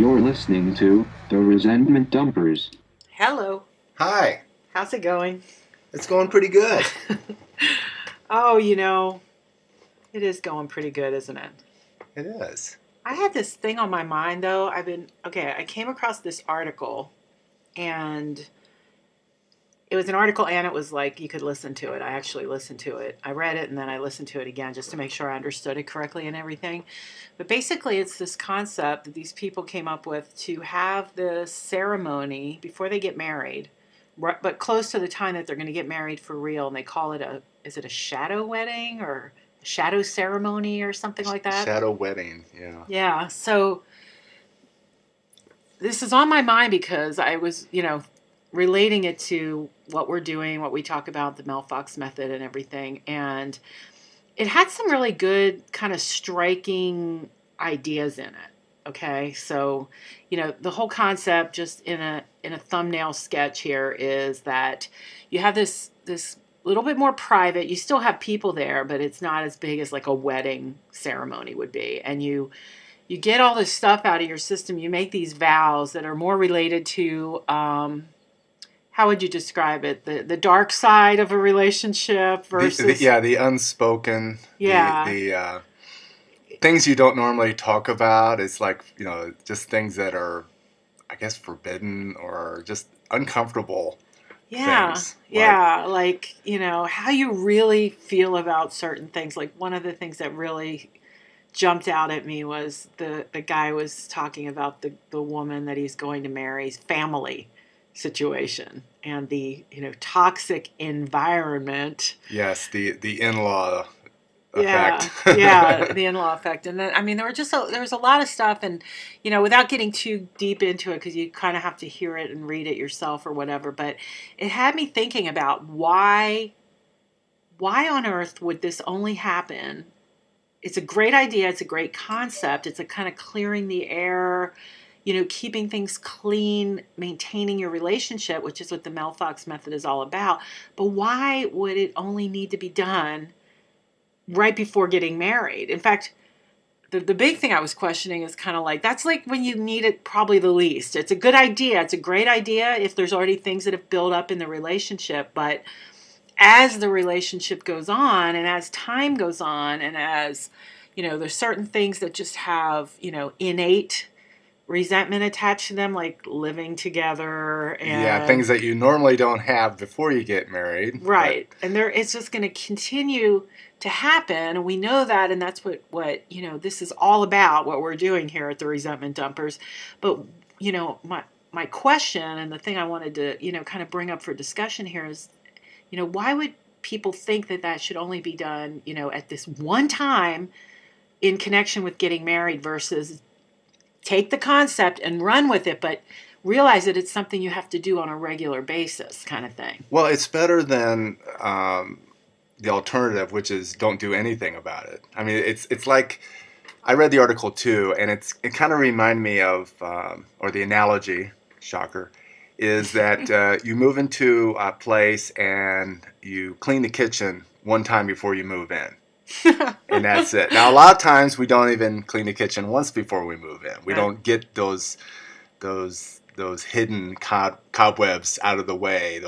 You're listening to The Resentment Dumpers. Hello. Hi. How's it going? It's going pretty good. Oh, it is going pretty good, isn't it? It is. I had this thing on my mind, though. I came across this article, and it was an article, and it was like you could listen to it. I actually listened to it. I read it, and then I listened to it again just to make sure I understood it correctly and everything. But basically, it's this concept that these people came up with to have the ceremony before they get married, but close to the time that they're going to get married for real, and they call it is it a shadow wedding or a shadow ceremony or something like that? Shadow wedding, yeah. Yeah. So this is on my mind because I was, relating it to what we're doing, what we talk about, the Mel Fox method and everything. And it had some really good kind of striking ideas in it. Okay. So, the whole concept just in a thumbnail sketch here is that you have this little bit more private. You still have people there, but it's not as big as like a wedding ceremony would be. And you get all this stuff out of your system. You make these vows that are more related to how would you describe it? The dark side of a relationship versus The unspoken, yeah. the things you don't normally talk about. It's like, just things that are, I guess, forbidden or just uncomfortable things. Yeah, like, how you really feel about certain things. Like one of the things that really jumped out at me was the guy was talking about the woman that he's going to marry's family situation and the toxic environment. Yes, the in-law Yeah, effect. yeah, the in-law effect. And then there was a lot of stuff, and without getting too deep into it because you kind of have to hear it and read it yourself or whatever, but it had me thinking about why on earth would this only happen. It's a great idea. It's a great concept. It's a kind of clearing the air, keeping things clean, maintaining your relationship, which is what the Mel Fox method is all about. But why would it only need to be done right before getting married? In fact, the big thing I was questioning is kind of like, that's like when you need it probably the least. It's a good idea. It's a great idea if there's already things that have built up in the relationship. But as the relationship goes on and as time goes on and as there's certain things that just have innate resentment attached to them, like living together Yeah, and things that you normally don't have before you get married. right, and it's just going to continue to happen, and we know that, and that's what this is all about, what we're doing here at the Resentment Dumpers. But my question and the thing I wanted to kind of bring up for discussion here is, why would people think that should only be done, at this one time in connection with getting married versus take the concept and run with it, but realize that it's something you have to do on a regular basis kind of thing. Well, it's better than the alternative, which is don't do anything about it. I mean, it's like I read the article too, and it kind of reminded me of, or the analogy, shocker, is that you move into a place and you clean the kitchen one time before you move in. And that's it. Now, a lot of times we don't even clean the kitchen once before we move in. We don't get those hidden cobwebs out of the way.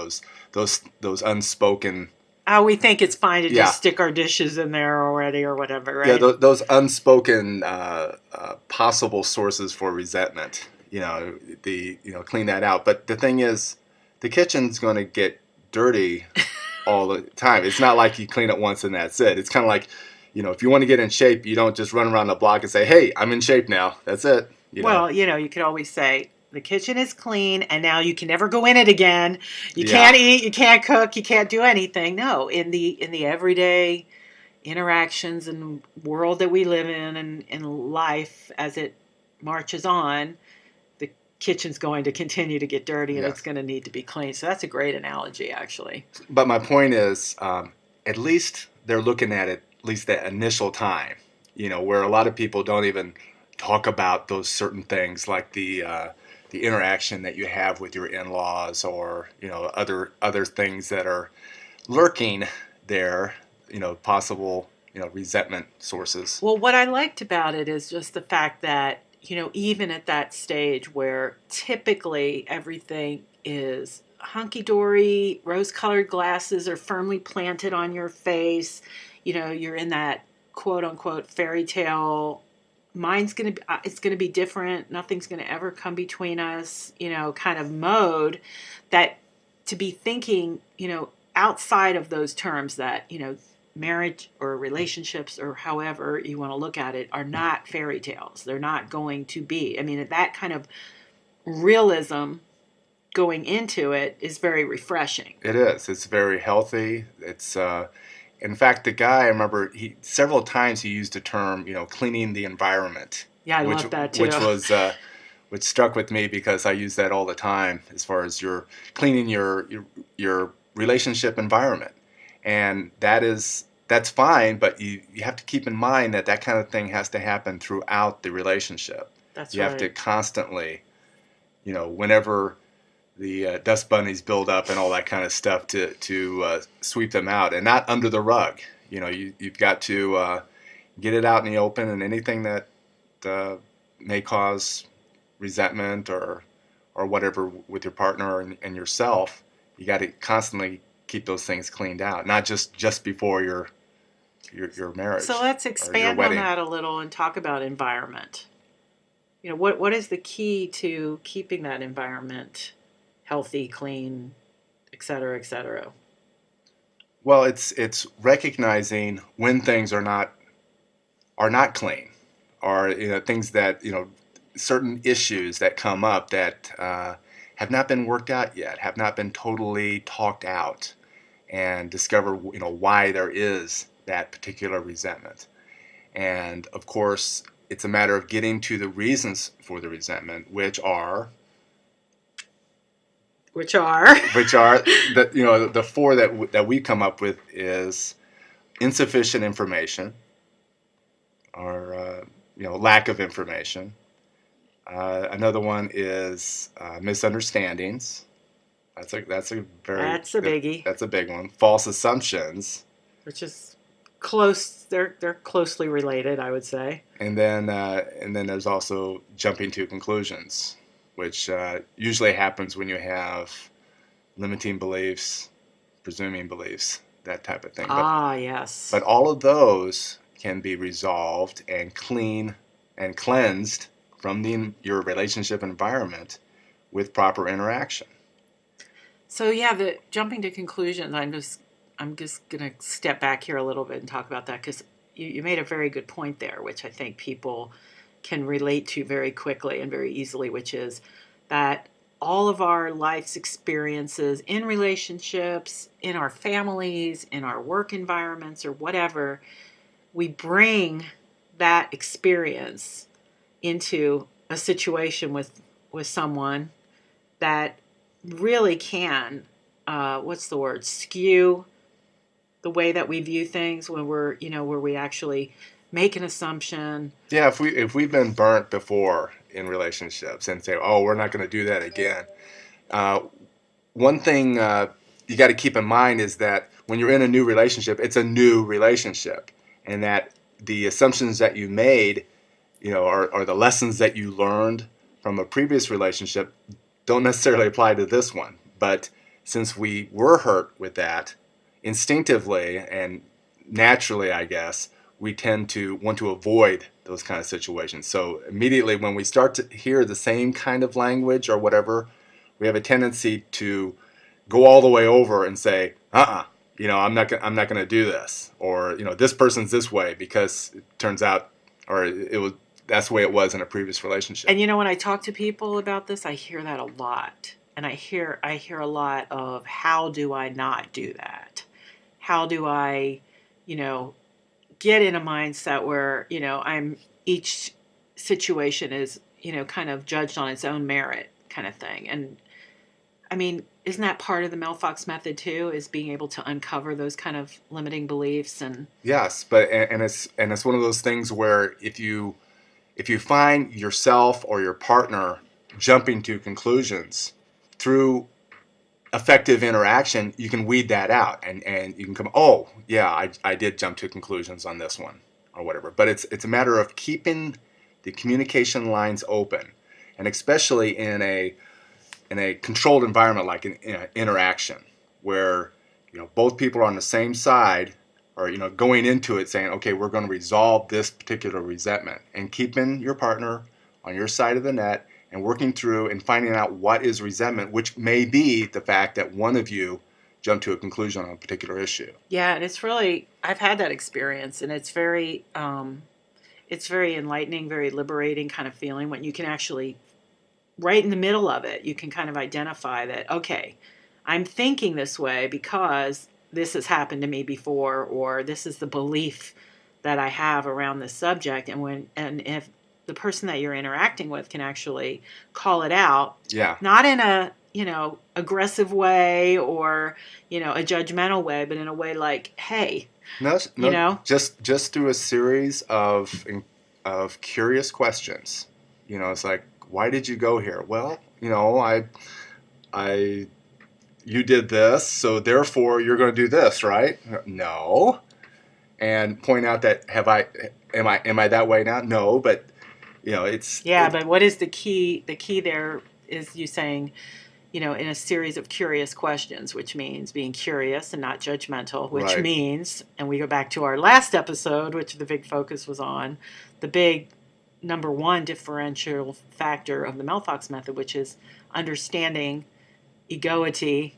Those unspoken. We think it's fine to just stick our dishes in there already or whatever, right? Yeah, those unspoken possible sources for resentment. Clean that out. But the thing is, the kitchen's going to get dirty all the time. It's not like you clean it once and that's it. It's kind of like, if you want to get in shape, you don't just run around the block and say, "Hey, I'm in shape now." That's it. Well, you could always say the kitchen is clean and now you can never go in it again. You can't eat, you can't cook, you can't do anything. No, in the everyday interactions and world that we live in and in life as it marches on, the kitchen's going to continue to get dirty and it's going to need to be cleaned. So that's a great analogy, actually. But my point is, at least they're looking at least that initial time, where a lot of people don't even talk about those certain things like the interaction that you have with your in-laws or other things that are lurking there, possible resentment sources. Well, what I liked about it is just the fact that even at that stage where typically everything is hunky-dory, rose-colored glasses are firmly planted on your face, you're in that quote-unquote fairy tale, mine's going to be, it's going to be different, nothing's going to ever come between us, kind of mode, that to be thinking, outside of those terms that, marriage or relationships or however you want to look at it are not fairy tales. They're not going to be. I mean, that kind of realism going into it is very refreshing. It is. It's very healthy. It's in fact, the guy, I remember several times he used the term, cleaning the environment. Yeah, I love that too. Which struck with me because I use that all the time as far as you're cleaning your relationship environment. And that's fine, but you have to keep in mind that kind of thing has to happen throughout the relationship. That's you right. have to constantly, whenever the dust bunnies build up and all that kind of stuff to sweep them out, and not under the rug. You've got to get it out in the open, and anything that may cause resentment or whatever with your partner and yourself, you got to constantly keep those things cleaned out, not just before your marriage. So let's expand on that a little and talk about environment. What is the key to keeping that environment healthy, clean, et cetera, et cetera? Well, it's recognizing when things are not clean, or things that certain issues that come up that have not been worked out yet, have not been totally talked out, and discover why there is that particular resentment. And of course, it's a matter of getting to the reasons for the resentment, which are the four that we come up with is insufficient information, or lack of information. Another one is misunderstandings. That's a biggie. That's a big one. False assumptions, which is close. They're closely related, I would say. And then there's also jumping to conclusions, which usually happens when you have limiting beliefs, presuming beliefs, that type of thing. Yes. But all of those can be resolved and clean and cleansed from your relationship environment with proper interaction. So the jumping to conclusions, I'm just going to step back here a little bit and talk about that, because you made a very good point there, which I think people can relate to very quickly and very easily, which is that all of our life's experiences in relationships, in our families, in our work environments, or whatever, we bring that experience into a situation with someone that really can, skew the way that we view things when we're, where we actually make an assumption. Yeah, if we've been burnt before in relationships and say, oh, we're not going to do that again. One thing you got to keep in mind is that when you're in a new relationship, it's a new relationship, and that the assumptions that you made, or the lessons that you learned from a previous relationship don't necessarily apply to this one. But since we were hurt with that, instinctively and naturally, I guess, we tend to want to avoid those kind of situations. So immediately when we start to hear the same kind of language or whatever, we have a tendency to go all the way over and say, I'm not going to do this, or this person's this way because it turns out, or that's the way it was in a previous relationship. And when I talk to people about this, I hear that a lot. And I hear a lot of, how do I not do that? How do I, get in a mindset where, each situation is, kind of judged on its own merit kind of thing. And I mean, isn't that part of the Mel Fox method too, is being able to uncover those kind of limiting beliefs? And yes, but it's one of those things where if you find yourself or your partner jumping to conclusions through effective interaction, you can weed that out, and you can come, oh yeah, I did jump to conclusions on this one or whatever. But it's a matter of keeping the communication lines open, and especially in a controlled environment like an interaction where both people are on the same side, or going into it saying, okay, we're going to resolve this particular resentment, and keeping your partner on your side of the net and working through and finding out what is resentment, which may be the fact that one of you jumped to a conclusion on a particular issue. Yeah, and it's really, I've had that experience, and it's very enlightening, very liberating kind of feeling when you can actually, right in the middle of it, you can kind of identify that, okay, I'm thinking this way because this has happened to me before, or this is the belief that I have around this subject. And if the person that you're interacting with can actually call it out, Yeah. not in a, aggressive way or, a judgmental way, but in a way like, hey, just through a series of curious questions. It's like, why did you go here? Well, you did this, so therefore you're going to do this, right? No. And point out that am I that way now? No, but but what is the key? The key there is you saying, in a series of curious questions, which means being curious and not judgmental, which means, and we go back to our last episode, which the big focus was on, the big number one differential factor of the Mel Fox method, which is understanding egoity,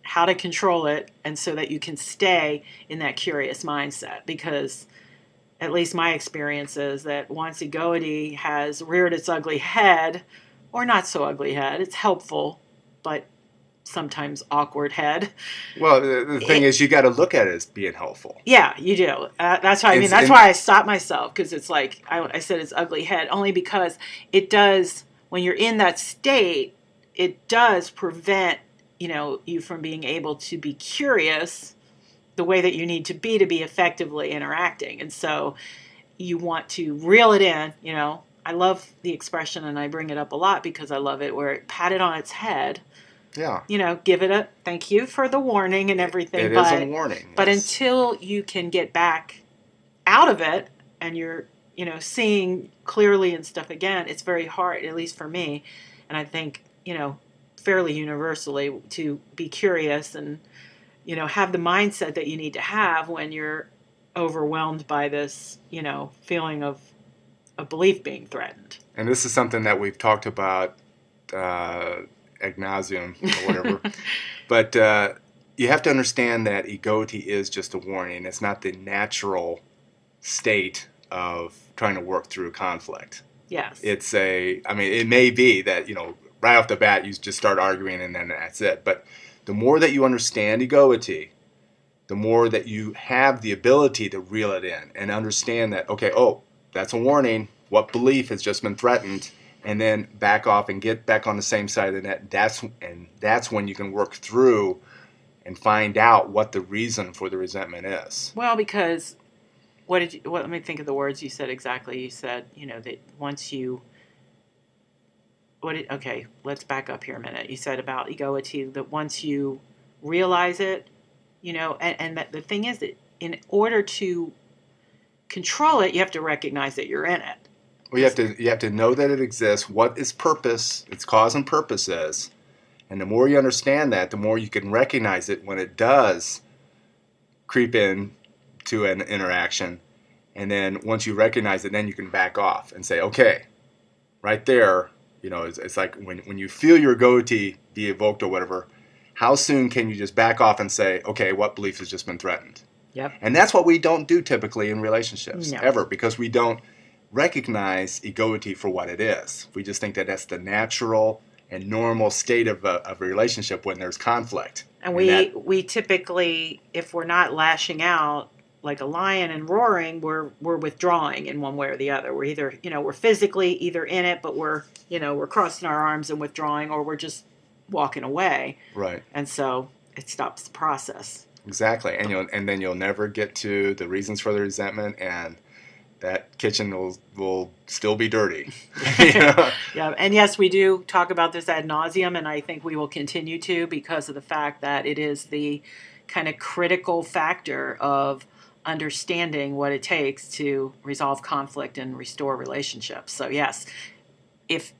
how to control it, and so that you can stay in that curious mindset. Because at least my experience is that once egoity has reared its ugly head, or not so ugly head, it's helpful, but sometimes awkward head. Well, the thing is, you got to look at it as being helpful. Yeah, you do. That's why that's why I stopped myself, because it's like I said, it's ugly head, only because it does, when you're in that state, it does prevent you from being able to be curious the way that you need to be effectively interacting. And so you want to reel it in. I love the expression, and I bring it up a lot because I love it, where it pat it on its head. Yeah. Give it a thank you for the warning and everything. It is a warning. But until you can get back out of it and you're, seeing clearly and stuff again, it's very hard, at least for me. And I think, fairly universally, to be curious and, have the mindset that you need to have when you're overwhelmed by this, feeling of a belief being threatened. And this is something that we've talked about ad nauseum or whatever. But you have to understand that egoity is just a warning. It's not the natural state of trying to work through conflict. Yes. It may be that, right off the bat you just start arguing and then that's it. But the more that you understand egoity, the more that you have the ability to reel it in and understand that, okay, that's a warning. What belief has just been threatened? And then back off and get back on the same side of the net. That's when you can work through and find out what the reason for the resentment is. Well, because let me think of the words you said exactly. You said, that once you, okay, let's back up here a minute. You said about egoity, that once you realize it, and that the thing is that in order to control it, you have to recognize that you're in it. Well, you have to know that it exists, what its purpose, its cause and purpose is. And the more you understand that, the more you can recognize it when it does creep in to an interaction. And then once you recognize it, then you can back off and say, okay, right there, it's like when you feel your egoity be evoked or whatever, how soon can you just back off and say, okay, what belief has just been threatened? Yep. And that's what we don't do typically in relationships, no. ever, because we don't recognize egoity for what it is. We just think that that's the natural and normal state of a relationship when there's conflict. And we typically, if we're not lashing out like a lion and roaring, we're withdrawing in one way or the other. We're either, we're physically either in it, but we're crossing our arms and withdrawing, or we're just walking away. Right. And so it stops the process. Exactly. And then you'll never get to the reasons for the resentment, and that kitchen will still be dirty. Yeah, and yes, we do talk about this ad nauseum, and I think we will continue to, because of the fact that it is the kind of critical factor of understanding what it takes to resolve conflict and restore relationships. So yes, if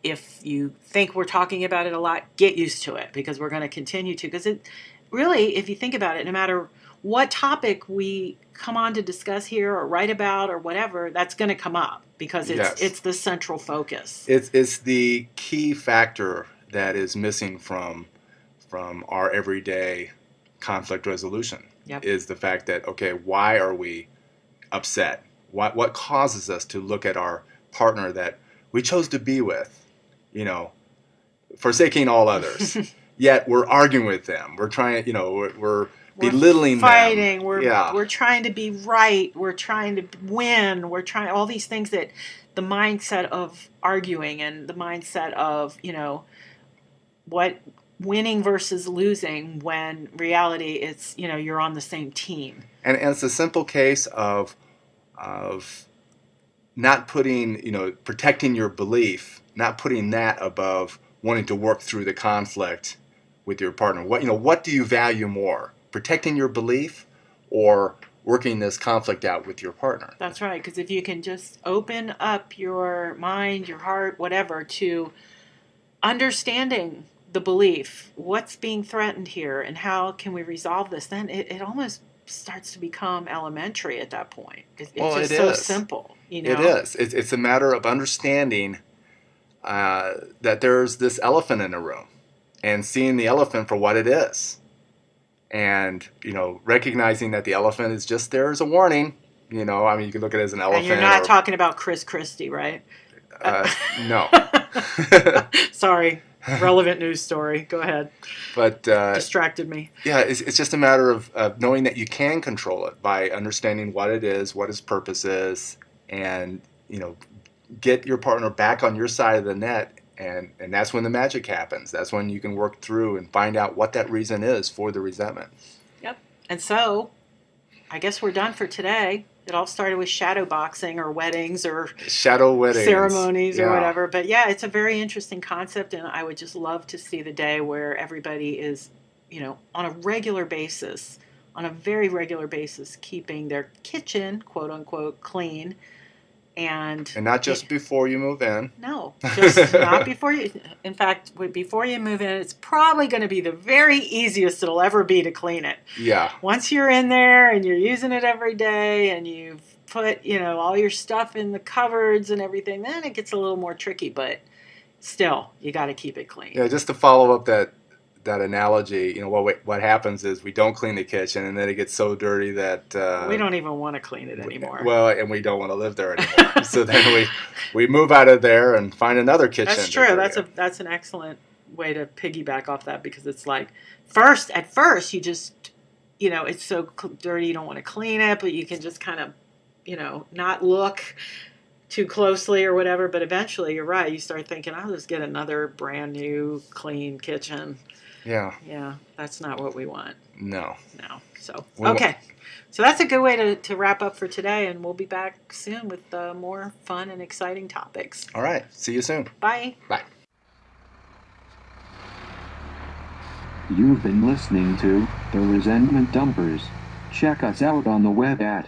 you think we're talking about it a lot, get used to it, because we're going to continue to, because it really, if you think about it, no matter what topic we come on to discuss here or write about or whatever, that's going to come up, because it's the central focus. It's the key factor that is missing from our everyday conflict resolution. Yep. Is the fact that, okay, why are we upset? What causes us to look at our partner that we chose to be with, forsaking all others, yet we're arguing with them. We're trying, we're belittling fighting, them. We're trying to be right. We're trying to win. We're trying all these things, that the mindset of arguing and the mindset of, what winning versus losing, when reality it's, you're on the same team. And it's a simple case of not putting, protecting your belief, not putting that above wanting to work through the conflict with your partner. What do you value more? Protecting your belief or working this conflict out with your partner? That's right, because if you can just open up your mind, your heart, whatever, to understanding the belief, what's being threatened here, and how can we resolve this, then it almost starts to become elementary at that point. It's just so simple. It is. It's a matter of understanding that there's this elephant in the room, and seeing the elephant for what it is, and recognizing that the elephant is just there as a warning. You can look at it as an elephant. And you're not talking about Chris Christie, right? No. Sorry. Relevant news story. Go ahead. But distracted me. Yeah, it's just a matter of knowing that you can control it by understanding what it is, what its purpose is, and get your partner back on your side of the net, and that's when the magic happens. That's when you can work through and find out what that reason is for the resentment. Yep. And so, I guess we're done for today. It all started with shadow boxing or weddings or shadow weddings ceremonies or whatever. But yeah, it's a very interesting concept, and I would just love to see the day where everybody is, on a regular basis, on a very regular basis, keeping their kitchen, quote unquote, clean. And not just before you move in. No, just not before you. In fact, before you move in, it's probably going to be the very easiest it'll ever be to clean it. Yeah. Once you're in there and you're using it every day and you've put, all your stuff in the cupboards and everything, then it gets a little more tricky. But still, you got to keep it clean. Yeah, just to follow up that analogy, what happens is we don't clean the kitchen, and then it gets so dirty that we don't even want to clean it anymore. Well, and we don't want to live there anymore. So then we move out of there and find another kitchen. That's true. That's an excellent way to piggyback off that, because it's like at first you just it's so dirty you don't want to clean it, but you can just kind of not look too closely or whatever. But eventually, you're right. You start thinking, I'll just get another brand new clean kitchen. Yeah, that's not what we want. No. So, okay. So that's a good way to wrap up for today, and we'll be back soon with more fun and exciting topics. All right. See you soon. Bye. Bye. You've been listening to The Resentment Dumpers. Check us out on the web at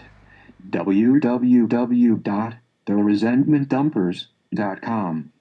www.theresentmentdumpers.com.